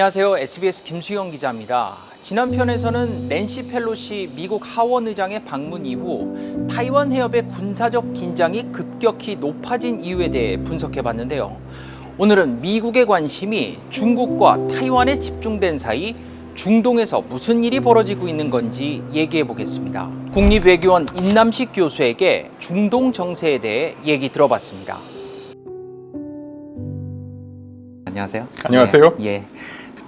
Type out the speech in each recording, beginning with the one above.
안녕하세요. SBS 김수영 기자입니다. 지난 편에서는 낸시 펠로시 미국 하원 의장의 방문 이후 타이완 해협의 군사적 긴장이 급격히 높아진 이유에 대해 분석해 봤는데요. 오늘은 미국의 관심이 중국과 타이완에 집중된 사이 중동에서 무슨 일이 벌어지고 있는 건지 얘기해 보겠습니다. 국립외교원 임남식 교수에게 중동 정세에 대해 얘기 들어봤습니다. 안녕하세요. 안녕하세요. 예.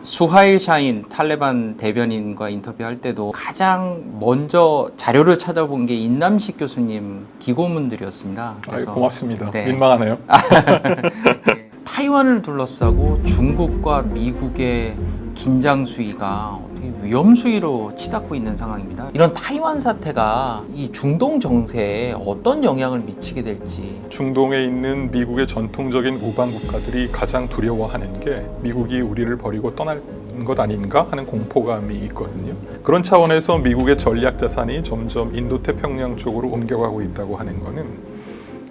수하일 샤힌 탈레반 대변인과 인터뷰할 때도 가장 먼저 자료를 찾아본 게 임남식 교수님 기고문들이었습니다. 아유, 고맙습니다. 네. 민망하네요. 타이완을 둘러싸고 중국과 미국의 긴장 수위가 어떻게 위험 수위로 치닫고 있는 상황입니다. 이런 타이완 사태가 이 중동 정세에 어떤 영향을 미치게 될지. 중동에 있는 미국의 전통적인 우방 국가들이 가장 두려워하는 게 미국이 우리를 버리고 떠날 것 아닌가 하는 공포감이 있거든요. 그런 차원에서 미국의 전략 자산이 점점 인도 태평양 쪽으로 옮겨가고 있다고 하는 거는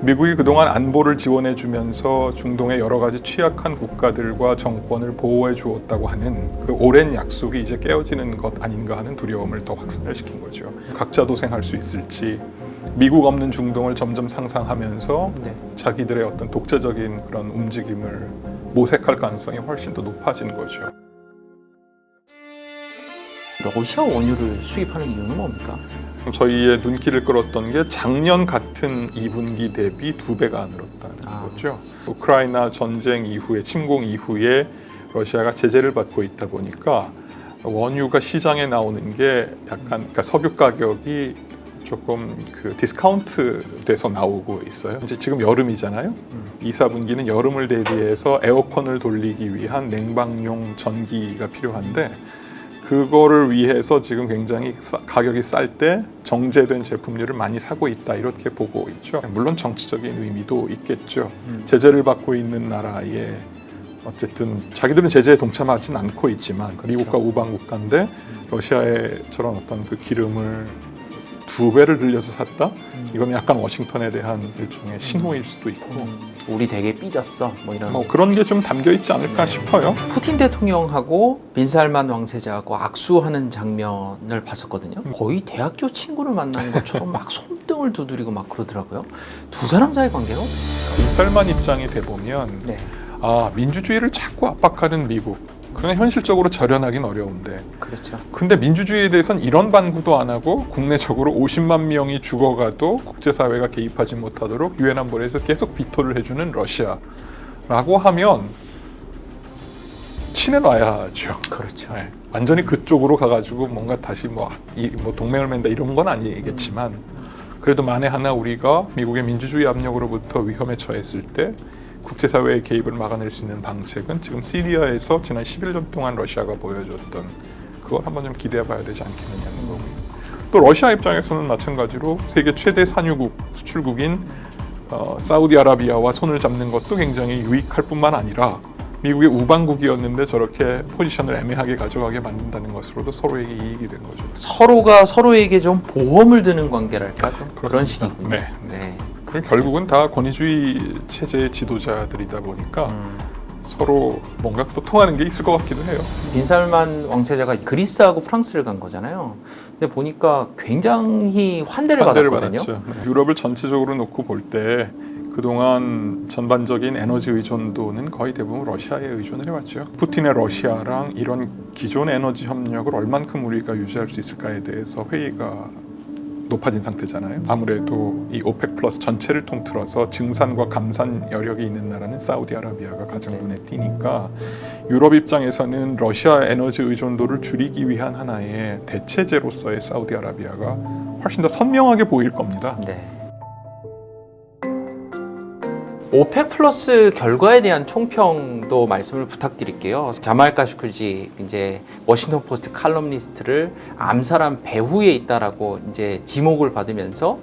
미국이 그동안 안보를 지원해 주면서 중동의 여러 가지 취약한 국가들과 정권을 보호해 주었다고 하는 그 오랜 약속이 이제 깨어지는 것 아닌가 하는 두려움을 더 확산을 시킨 거죠. 각자 도생할 수 있을지, 미국 없는 중동을 점점 상상하면서 자기들의 어떤 독재적인 그런 움직임을 모색할 가능성이 훨씬 더 높아진 거죠. 러시아 원유를 수입하는 이유는 뭡니까? 저희의 눈길을 끌었던 게 작년 같은 2분기 대비 2배가 늘었다는 거죠. 우크라이나 전쟁 이후에 침공 이후에 러시아가 제재를 받고 있다 보니까 원유가 시장에 나오는 게 약간 그러니까 석유 가격이 조금 그 디스카운트 돼서 나오고 있어요. 이제 지금 여름이잖아요. 2, 4분기는 여름을 대비해서 에어컨을 돌리기 위한 냉방용 전기가 필요한데 그거를 위해서 지금 굉장히 가격이 쌀 때 정제된 제품류를 많이 사고 있다 이렇게 보고 있죠. 물론 정치적인 의미도 있겠죠. 제재를 받고 있는 나라에 어쨌든 자기들은 제재에 동참하진 않고 있지만 미국과 우방 국가인데 러시아의 저런 어떤 그 기름을 2배를 들려서 샀다? 이건 약간 워싱턴에 대한 일종의 신호일 수도 있고 우리 되게 삐졌어 뭐 이런 그런 게 좀 담겨 있지 않을까 싶어요. 푸틴 대통령하고 빈살만 왕세자하고 악수하는 장면을 봤었거든요. 거의 대학교 친구를 만나는 것처럼 막 손등을 두드리고 막 그러더라고요. 두 사람 사이 관계가 어떻습니까? 빈살만 입장이 돼 보면 민주주의를 자꾸 압박하는 미국 그냥 현실적으로 절연하긴 어려운데 그렇죠. 근데 민주주의에 대해서는 이런 반구도 안 하고 국내적으로 50만 명이 죽어가도 국제사회가 개입하지 못하도록 유엔 안보리에서 계속 비토를 해주는 러시아라고 하면 친해놔야죠. 그렇죠. 네. 완전히 그쪽으로 가가지고 뭔가 다시 뭐 동맹을 맺는다 이런 건 아니겠지만 그래도 만에 하나 우리가 미국의 민주주의 압력으로부터 위험에 처했을 때 국제사회의 개입을 막아낼 수 있는 방책은 지금 시리아에서 지난 11년 동안 러시아가 보여줬던 그걸 한번 좀 기대해봐야 되지 않겠느냐는 거고요. 또 러시아 입장에서는 마찬가지로 세계 최대 산유국, 수출국인 사우디아라비아와 손을 잡는 것도 굉장히 유익할 뿐만 아니라 미국의 우방국이었는데 저렇게 포지션을 애매하게 가져가게 만든다는 것으로도 서로에게 이익이 된 거죠. 서로가 서로에게 좀 보험을 드는 관계랄까? 좀 그런 식이군요. 네. 결국은 다 권위주의 체제의 지도자들이다 보니까 서로 뭔가 또 통하는 게 있을 것 같기도 해요. 빈살만 왕세자가 그리스하고 프랑스를 간 거잖아요. 근데 보니까 굉장히 환대를 받았거든요. 받았죠. 유럽을 전체적으로 놓고 볼 때 그동안 전반적인 에너지 의존도는 거의 대부분 러시아에 의존을 해왔죠. 푸틴의 러시아랑 이런 기존 에너지 협력을 얼만큼 우리가 유지할 수 있을까에 대해서 회의가 높아진 상태잖아요. 아무래도 이 오펙 플러스 전체를 통틀어서 증산과 감산 여력이 있는 나라는 사우디아라비아가 가장 눈에 띄니까 유럽 입장에서는 러시아 에너지 의존도를 줄이기 위한 하나의 대체제로서의 사우디아라비아가 훨씬 더 선명하게 보일 겁니다. 네. 오펙 플러스 결과에 대한 총평도 말씀을 부탁드릴게요. 자말 카쇼기 이제 워싱턴 포스트 칼럼니스트를 암살한 배후에 있다라고 이제 지목을 받으면서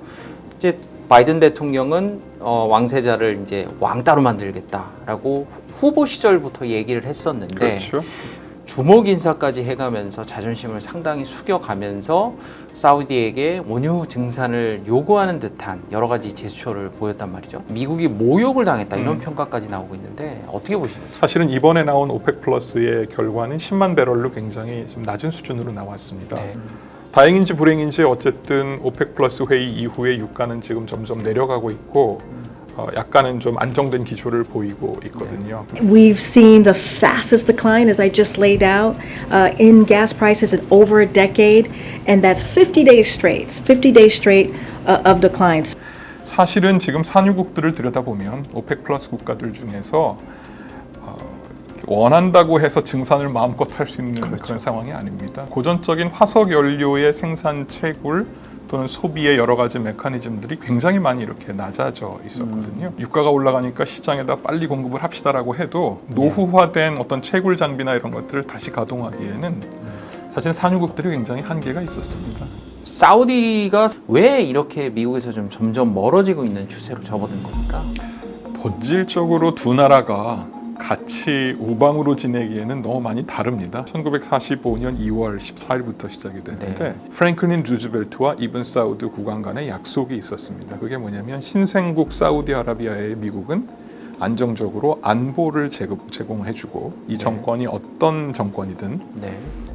이제 바이든 대통령은 왕세자를 이제 왕따로 만들겠다라고 후보 시절부터 얘기를 했었는데 그렇죠. 주목 인사까지 해가면서 자존심을 상당히 숙여가면서 사우디에게 원유 증산을 요구하는 듯한 여러 가지 제스처를 보였단 말이죠. 미국이 모욕을 당했다 이런 평가까지 나오고 있는데 어떻게 보시나요? 사실은 이번에 나온 오펙 플러스의 결과는 10만 배럴로 굉장히 좀 낮은 수준으로 나왔습니다. 네. 다행인지 불행인지 어쨌든 오펙 플러스 회의 이후에 유가는 지금 점점 내려가고 있고 약간은 좀 안정된 기조를 보이고 있거든요. We've seen the fastest decline, as I just laid out, in gas prices in over a decade, and that's 50 days straight of declines. 사실은 지금 산유국들을 들여다보면 오펙 플러스 국가들 중에서 원한다고 해서 증산을 마음껏 할 수 있는 그런 상황이 아닙니다. 고전적인 화석 연료의 생산 채굴 또는 소비의 여러 가지 메커니즘들이 굉장히 많이 이렇게 낮아져 있었거든요. 유가가 올라가니까 시장에다 빨리 공급을 합시다라고 해도 노후화된 어떤 채굴 장비나 이런 것들을 다시 가동하기에는 사실 산유국들이 굉장히 한계가 있었습니다. 사우디가 왜 이렇게 미국에서 좀 점점 멀어지고 있는 추세로 접어든 겁니까? 본질적으로 두 나라가 같이 우방으로 지내기에는 너무 많이 다릅니다. 1945년 2월 14일부터 시작이 됐는데 프랭클린 루즈벨트와 이븐 사우드 국왕 간의 약속이 있었습니다. 그게 뭐냐면 신생국 사우디아라비아의 미국은 안정적으로 안보를 제공해주고 이 정권이 어떤 정권이든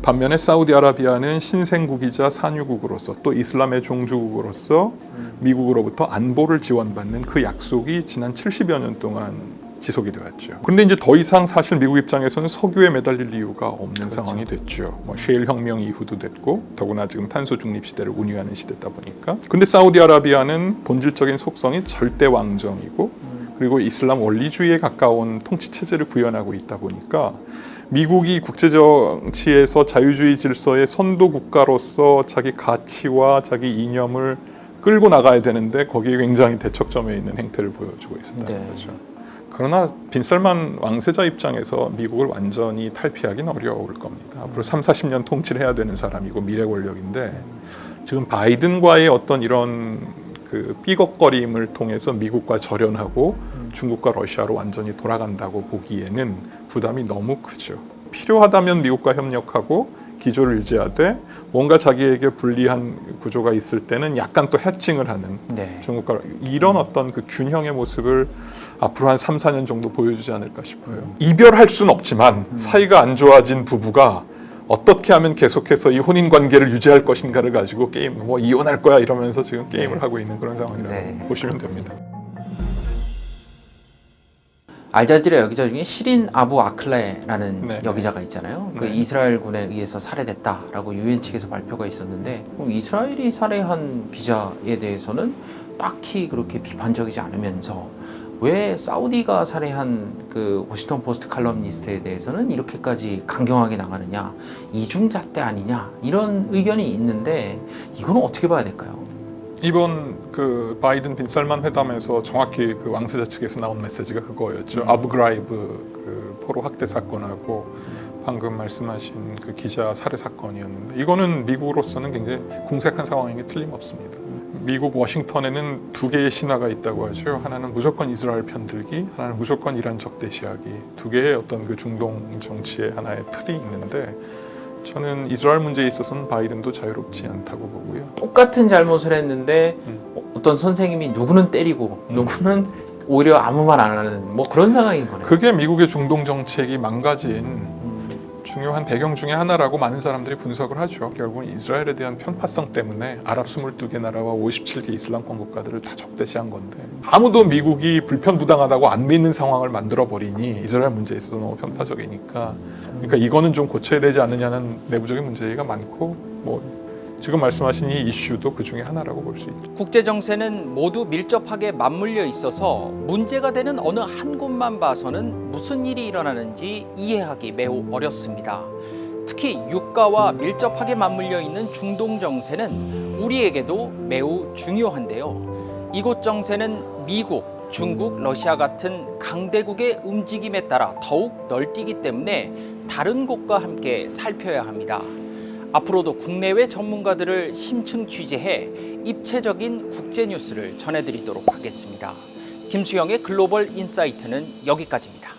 반면에 사우디아라비아는 신생국이자 산유국으로서 또 이슬람의 종주국으로서 미국으로부터 안보를 지원받는 그 약속이 지난 70여 년 동안 지속이 되었죠. 그런데 이제 더 이상 사실 미국 입장에서는 석유에 매달릴 이유가 없는 상황이 됐죠. 셰일 혁명 이후도 됐고 더구나 지금 탄소 중립 시대를 운유하는 시대다 보니까. 근데 사우디아라비아는 본질적인 속성이 절대 왕정이고 그리고 이슬람 원리주의에 가까운 통치 체제를 구현하고 있다 보니까 미국이 국제 정치에서 자유주의 질서의 선도 국가로서 자기 가치와 자기 이념을 끌고 나가야 되는데 거기에 굉장히 대척점에 있는 행태를 보여주고 있었다는 거죠. 그러나 빈살만 왕세자 입장에서 미국을 완전히 탈피하기는 어려울 겁니다. 앞으로 30-40년 통치를 해야 되는 사람이고 미래 권력인데 지금 바이든과의 어떤 이런 그 삐걱거림을 통해서 미국과 절연하고 중국과 러시아로 완전히 돌아간다고 보기에는 부담이 너무 크죠. 필요하다면 미국과 협력하고 기조를 유지하되 뭔가 자기에게 불리한 구조가 있을 때는 약간 또 해칭을 하는 중국과 이런 어떤 그 균형의 모습을 앞으로 한 3-4년 정도 보여주지 않을까 싶어요. 이별할 수는 없지만 사이가 안 좋아진 부부가 어떻게 하면 계속해서 이 혼인 관계를 유지할 것인가를 가지고 게임 뭐 이혼할 거야 이러면서 지금 게임을 하고 있는 그런 상황이라고 보시면 됩니다. 알자지라 여기자 중에 시린 아부 아클레라는 여기자가 있잖아요. 그 이스라엘군에 의해서 살해됐다라고 유엔 측에서 발표가 있었는데 그럼 이스라엘이 살해한 기자에 대해서는 딱히 그렇게 비판적이지 않으면서 왜 사우디가 살해한 그 워싱턴 포스트 칼럼니스트에 대해서는 이렇게까지 강경하게 나가느냐, 이중잣대 아니냐 이런 의견이 있는데 이거는 어떻게 봐야 될까요? 이번 그 바이든 빈살만 회담에서 정확히 그 왕세자 측에서 나온 메시지가 그거였죠. 아부그라이브 그 포로 학대 사건하고 방금 말씀하신 그 기자 살해 사건이었는데 이거는 미국으로서는 굉장히 궁색한 상황인 게 틀림없습니다. 미국 워싱턴에는 두 개의 신화가 있다고 하죠. 하나는 무조건 이스라엘 편들기, 하나는 무조건 이란 적대시하기. 두 개의 어떤 그 중동 정치의 하나의 틀이 있는데 저는 이스라엘 문제에 있어서는 바이든도 자유롭지 않다고 보고요. 똑같은 잘못을 했는데 어떤 선생님이 누구는 때리고 누구는 오히려 아무 말 안 하는 뭐 그런 상황인 거네요. 그게 미국의 중동 정책이 망가진 중요한 배경 중에 하나라고 많은 사람들이 분석을 하죠. 결국은 이스라엘에 대한 편파성 때문에 아랍 22개 나라와 57개 이슬람권 국가들을 다 적대시한 건데 아무도 미국이 불편부당하다고 안 믿는 상황을 만들어버리니 이스라엘 문제에 있어서 너무 편파적이니까 그러니까 이거는 좀 고쳐야 되지 않느냐는 내부적인 문제가 많고 뭐 지금 말씀하신 이 이슈도 그 중에 하나라고 볼 수 있죠. 국제 정세는 모두 밀접하게 맞물려 있어서 문제가 되는 어느 한 곳만 봐서는 무슨 일이 일어나는지 이해하기 매우 어렵습니다. 특히 유가와 밀접하게 맞물려 있는 중동 정세는 우리에게도 매우 중요한데요. 이곳 정세는 미국, 중국, 러시아 같은 강대국의 움직임에 따라 더욱 널뛰기 때문에 다른 곳과 함께 살펴야 합니다. 앞으로도 국내외 전문가들을 심층 취재해 입체적인 국제 뉴스를 전해드리도록 하겠습니다. 김수영의 글로벌 인사이트는 여기까지입니다.